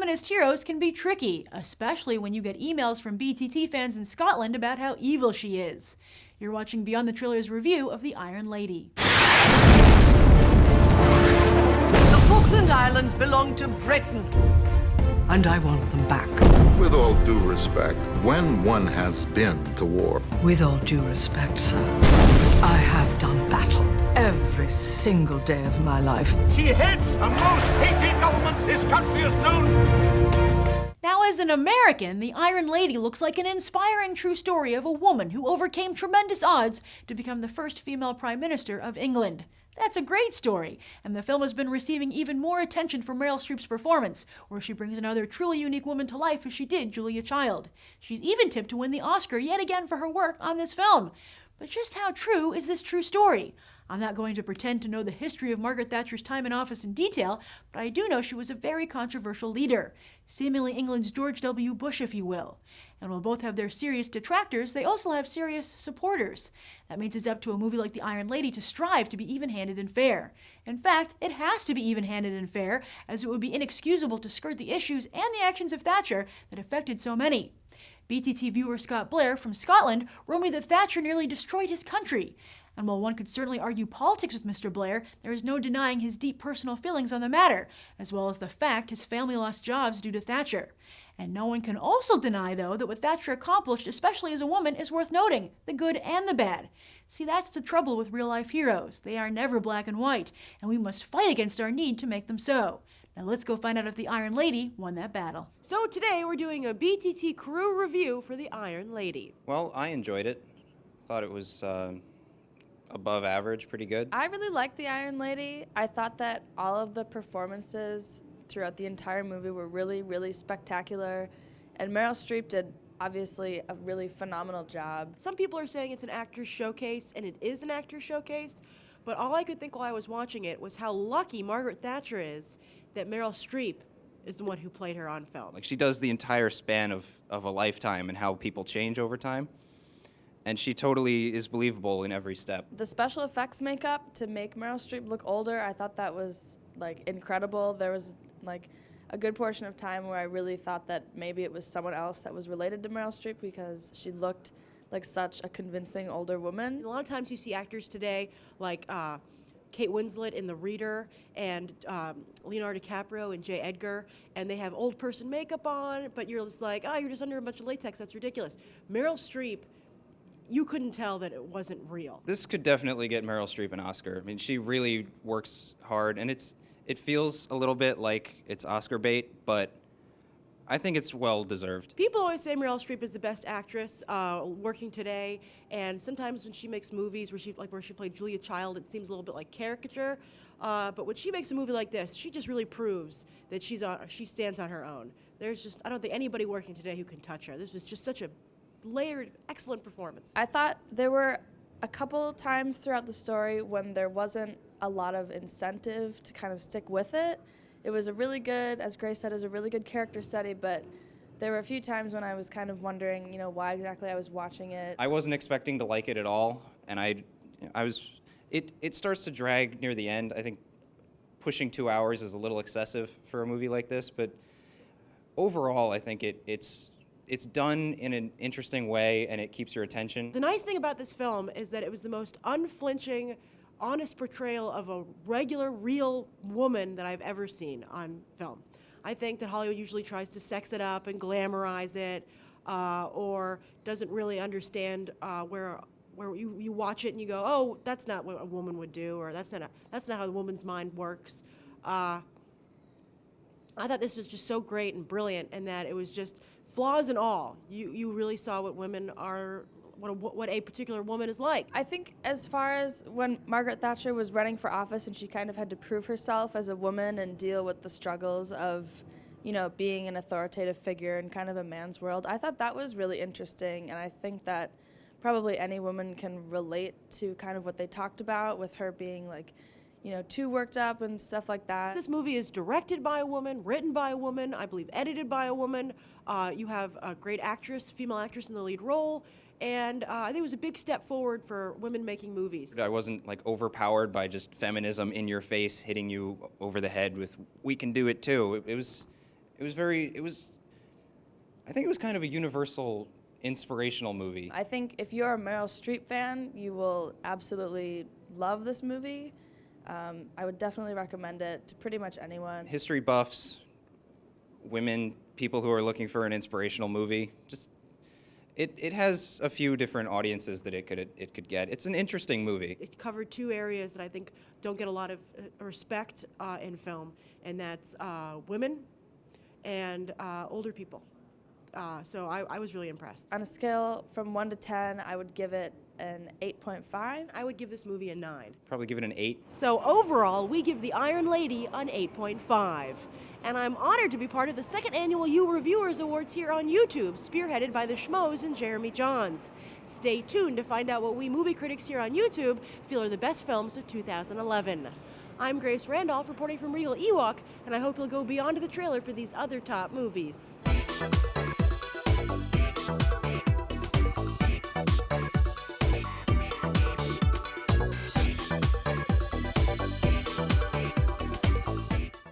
feminist heroes can be tricky, especially when you get emails from BTT fans in Scotland about how evil she is. You're watching Beyond the Trailers review of The Iron Lady. The Falkland Islands belong to Britain, and I want them back. With all due respect, when one has been to war. With all due respect, sir, I have done battle every single day of my life. She heads a most hated government this country has known. Now, as an American, The Iron Lady looks like an inspiring true story of a woman who overcame tremendous odds to become the first female Prime Minister of England. That's a great story, and the film has been receiving even more attention for Meryl Streep's performance, where she brings another truly unique woman to life as she did Julia Child. She's even tipped to win the Oscar yet again for her work on this film. But just how true is this true story? I'm not going to pretend to know the history of Margaret Thatcher's time in office in detail, but I do know she was a very controversial leader, seemingly England's George W. Bush, if you will. And while both have their serious detractors, they also have serious supporters. That means it's up to a movie like The Iron Lady to strive to be even-handed and fair. In fact, it has to be even-handed and fair, as it would be inexcusable to skirt the issues and the actions of Thatcher that affected so many. BTT viewer Scott Blair from Scotland wrote me that Thatcher nearly destroyed his country. And while one could certainly argue politics with Mr. Blair, there is no denying his deep personal feelings on the matter, as well as the fact his family lost jobs due to Thatcher. And no one can also deny, though, that what Thatcher accomplished, especially as a woman, is worth noting, the good and the bad. See, that's the trouble with real-life heroes. They are never black and white, and we must fight against our need to make them so. Now let's go find out if the Iron Lady won that battle. So today we're doing a BTT crew review for the Iron Lady. Well, I enjoyed it. Thought it was above average, pretty good. I really liked The Iron Lady. I thought that all of the performances throughout the entire movie were really, really spectacular. And Meryl Streep did, obviously, a really phenomenal job. Some people are saying it's an actor's showcase, and it is an actor's showcase, but all I could think while I was watching it was how lucky Margaret Thatcher is that Meryl Streep is the one who played her on film. Like, she does the entire span of a lifetime and how people change over time. And she totally is believable in every step. The special effects makeup to make Meryl Streep look older, I thought that was, like, incredible. There was, like, a good portion of time where I really thought that maybe it was someone else that was related to Meryl Streep because she looked like such a convincing older woman. A lot of times you see actors today, like Kate Winslet in The Reader, and Leonardo DiCaprio and J. Edgar, and they have old person makeup on, but you're just like, oh, you're just under a bunch of latex, that's ridiculous. Meryl Streep, you couldn't tell that it wasn't real. This could definitely get Meryl Streep an Oscar. I mean, she really works hard, and it feels a little bit like it's Oscar bait, but I think it's well-deserved. People always say Meryl Streep is the best actress working today, and sometimes when she makes movies where she played Julia Child, it seems a little bit like caricature. But when she makes a movie like this, she just really proves that she stands on her own. I don't think anybody working today who can touch her. This was just such a layered, excellent performance. I thought there were a couple times throughout the story when there wasn't a lot of incentive to kind of stick with it. It was a really good, as Grace said, it was a really good character study, but there were a few times when I was kind of wondering, why exactly I was watching it. I wasn't expecting to like it at all, and it starts to drag near the end. I think pushing 2 hours is a little excessive for a movie like this, but overall I think it's done in an interesting way, and it keeps your attention. The nice thing about this film is that it was the most unflinching, honest portrayal of a regular, real woman that I've ever seen on film. I think that Hollywood usually tries to sex it up and glamorize it, or doesn't really understand where you watch it and you go, oh, that's not what a woman would do, or that's not how the woman's mind works. I thought this was just so great and brilliant, and that it was just flaws and all. You really saw what women are, what a particular woman is like. I think as far as when Margaret Thatcher was running for office and she kind of had to prove herself as a woman and deal with the struggles of, being an authoritative figure in kind of a man's world, I thought that was really interesting, and I think that probably any woman can relate to kind of what they talked about with her being like, too worked up and stuff like that. This movie is directed by a woman, written by a woman, I believe edited by a woman. You have a great female actress in the lead role, and I think it was a big step forward for women making movies. I wasn't overpowered by just feminism in your face, hitting you over the head with "we can do it too." It I think it was kind of a universal inspirational movie. I think if you're a Meryl Streep fan, you will absolutely love this movie. I would definitely recommend it to pretty much anyone. History buffs, women, people who are looking for an inspirational movie, just it has a few different audiences that it could get. It's an interesting movie. It covered two areas that I think don't get a lot of respect in film, and that's women and older people. So I was really impressed. On a scale from 1 to 10, I would give it an 8.5. I would give this movie a 9. Probably give it an 8. So overall, we give The Iron Lady an 8.5. And I'm honored to be part of the second annual You Reviewers Awards here on YouTube, spearheaded by the Schmoes and Jeremy Johns. Stay tuned to find out what we movie critics here on YouTube feel are the best films of 2011. I'm Grace Randolph, reporting from Regal Ewok, and I hope you'll go beyond the trailer for these other top movies.